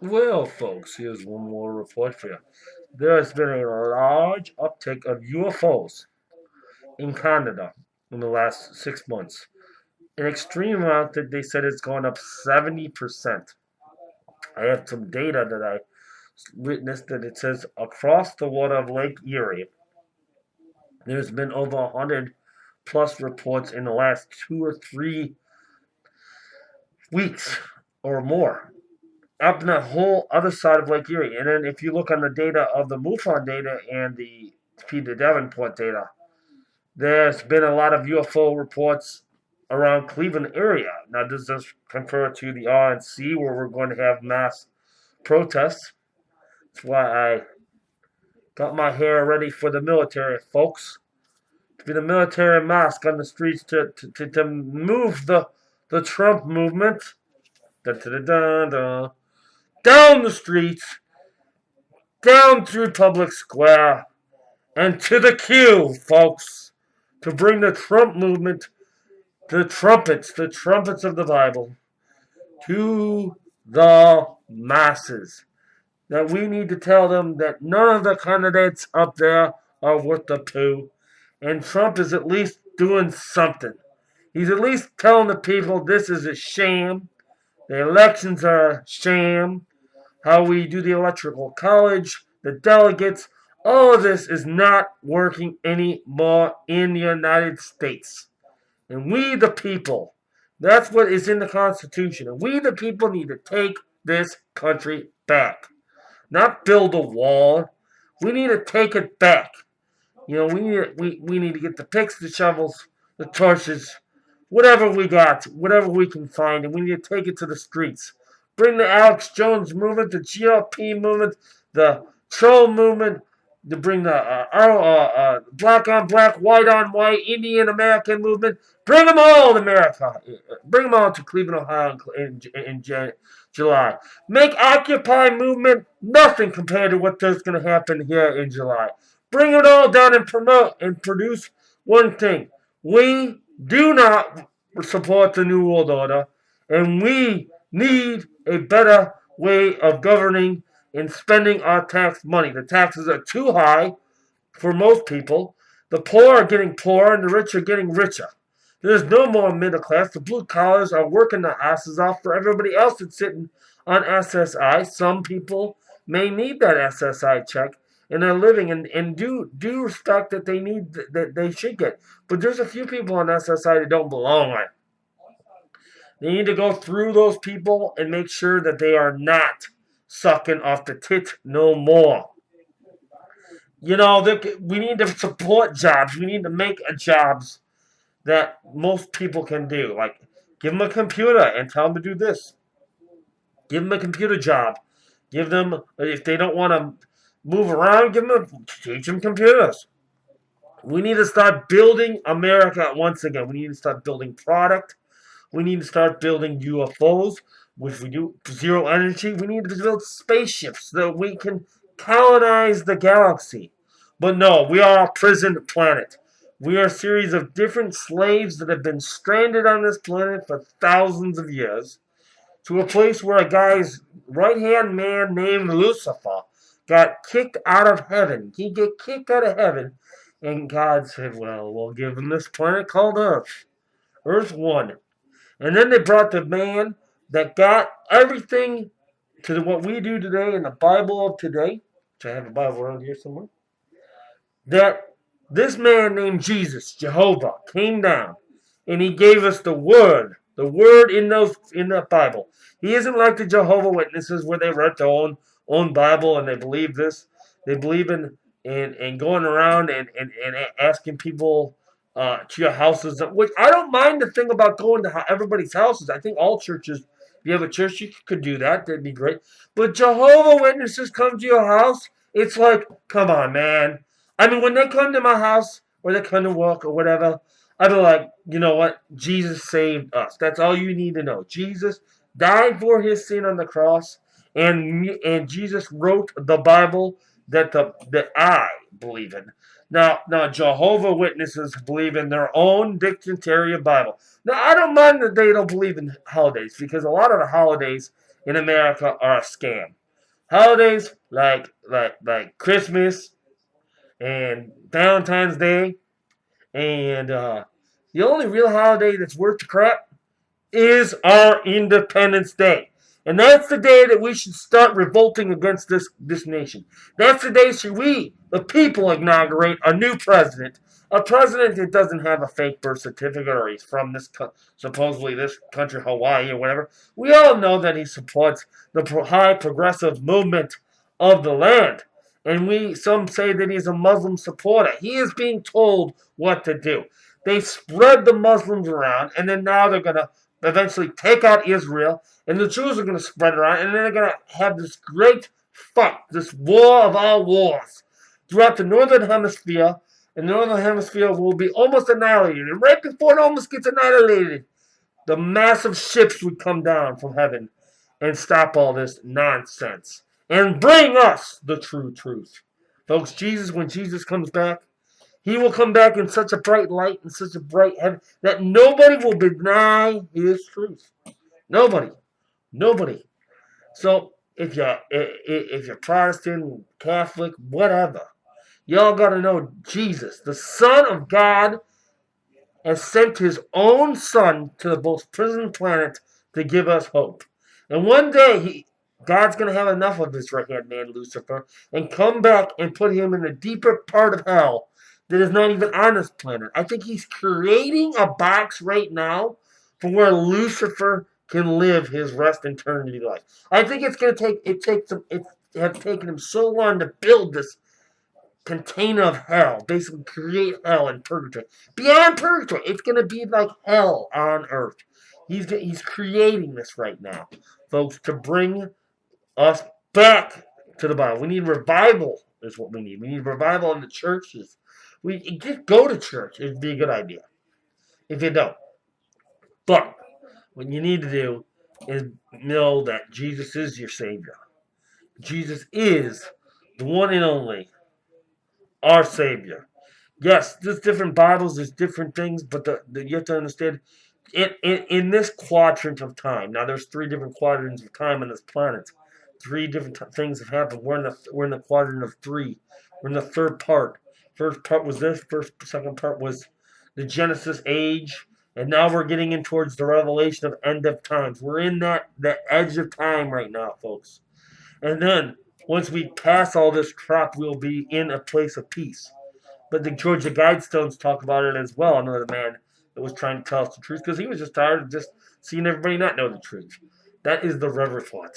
Well, folks, here's one more report for you. There has been a large uptick of UFOs in Canada in the last 6 months. An extreme amount that they said it's gone up 70%. I have some data that I witnessed that it says across the water of Lake Erie, there's been over 100 plus reports in the last 2 or 3 weeks or more up in the whole other side of Lake Erie. And then if you look on the data of the MUFON data and the Peter Davenport data, there's been a lot of UFO reports around Cleveland area. Now, does this confer to the RNC where we're going to have mass protests? That's why I got my hair ready for the military, folks. To be the military mask on the streets to move the Trump movement. Da, da, da, da, da, down the streets, down through Public Square, and to the queue, folks, to bring the Trump movement, the trumpets of the Bible, to the masses. That we need to tell them that none of the candidates up there are worth the poo, and Trump is at least doing something. He's at least telling the people this is a sham. The elections are a sham. How we do the electoral college, the delegates, all of this is not working anymore in the United States. And we, the people, that's what is in the Constitution. And we, the people, need to take this country back. Not build a wall. We need to take it back. We need to get the picks, the shovels, the torches, whatever we got, whatever we can find, and we need to take it to the streets. Bring the Alex Jones movement, the GOP movement, the troll movement, to bring the black on black, white on white, Indian American movement. Bring them all to America. Bring them all to Cleveland, Ohio in July. Make Occupy movement nothing compared to what's going to happen here in July. Bring it all down and promote and produce one thing. We do not support the New World Order, and we need a better way of governing and spending our tax money. The taxes are too high for most people. The poor are getting poorer, and the rich are getting richer. There's no more middle class. The blue collars are working their asses off for everybody else that's sitting on SSI. Some people may need that SSI check and they're living and do respect that they should get. But there's a few people on SSI that don't belong on it. They need to go through those people and make sure that they are not sucking off the tit no more. We need to support jobs. We need to make jobs that most people can do. Like, give them a computer and tell them to do this. Give them a computer job. Give them, if they don't want to move around, teach them computers. We need to start building America once again. We need to start building product. We need to start building UFOs, which we do zero energy. We need to build spaceships so that we can colonize the galaxy. But no, we are a prison planet. We are a series of different slaves that have been stranded on this planet for thousands of years to a place where a guy's right-hand man named Lucifer got kicked out of heaven. He get kicked out of heaven, and God said, well, we'll give him this planet called Earth. Earth 1. And then they brought the man that got everything to what we do today in the Bible of today, which I have a Bible around here somewhere, that this man named Jesus, Jehovah, came down and he gave us the word in that Bible. He isn't like the Jehovah Witnesses where they wrote their own Bible and they believe this. They believe in going around and asking people to your houses, which I don't mind the thing about going to everybody's houses. I think all churches, if you have a church, you could do that. That'd be great. But Jehovah Witnesses come to your house, it's like, come on, man. I mean, when they come to my house or they come to work or whatever, I'd be like, you know what? Jesus saved us. That's all you need to know. Jesus died for his sin on the cross, and Jesus wrote the Bible that I believe in. Now, Jehovah Witnesses believe in their own dictionary of Bible. Now, I don't mind that they don't believe in holidays because a lot of the holidays in America are a scam. Holidays like Christmas and Valentine's Day and the only real holiday that's worth the crap is our Independence Day. And that's the day that we should start revolting against this nation. That's the day should we, the people, inaugurate a new president. A president that doesn't have a fake birth certificate or he's from supposedly this country, Hawaii or whatever. We all know that he supports the high progressive movement of the land. And some say that he's a Muslim supporter. He is being told what to do. They spread the Muslims around, and then now they're going to eventually take out Israel, and the Jews are going to spread around, and then they're going to have this great fight, this war of all wars throughout the Northern Hemisphere, and the Northern Hemisphere will be almost annihilated. And right before it almost gets annihilated, the massive ships would come down from heaven and stop all this nonsense and bring us the true truth. Folks, when Jesus comes back, he will come back in such a bright light and such a bright heaven that nobody will deny his truth. Nobody. Nobody. So if you're Protestant, Catholic, whatever, y'all gotta know Jesus, the Son of God, has sent his own Son to the most prison planet to give us hope. And one day God's gonna have enough of this right-hand man, Lucifer, and come back and put him in the deeper part of hell that is not even on this planet. I think he's creating a box right now for where Lucifer can live his rest eternity life. I think it's going to have taken him so long to build this container of hell, basically create hell and purgatory. Beyond purgatory, it's going to be like hell on earth. He's creating this right now, folks, to bring us back to the Bible. We need revival is what we need. We need revival in the churches. We just go to church. It'd be a good idea. If you don't. But what you need to do is know that Jesus is your Savior. Jesus is the one and only, our Savior. Yes, there's different Bibles, there's different things, but you have to understand, in this quadrant of time, now there's 3 different quadrants of time on this planet. 3 different things have happened. We're in the quadrant of 3. We're in the 3rd part. First part was this. Second part was the Genesis age. And now we're getting in towards the revelation of end of times. We're in that edge of time right now, folks. And then, once we pass all this crap, we'll be in a place of peace. But the Georgia Guidestones talk about it as well. Another man that was trying to tell us the truth because he was just tired of just seeing everybody not know the truth. That is the Reverend Thought.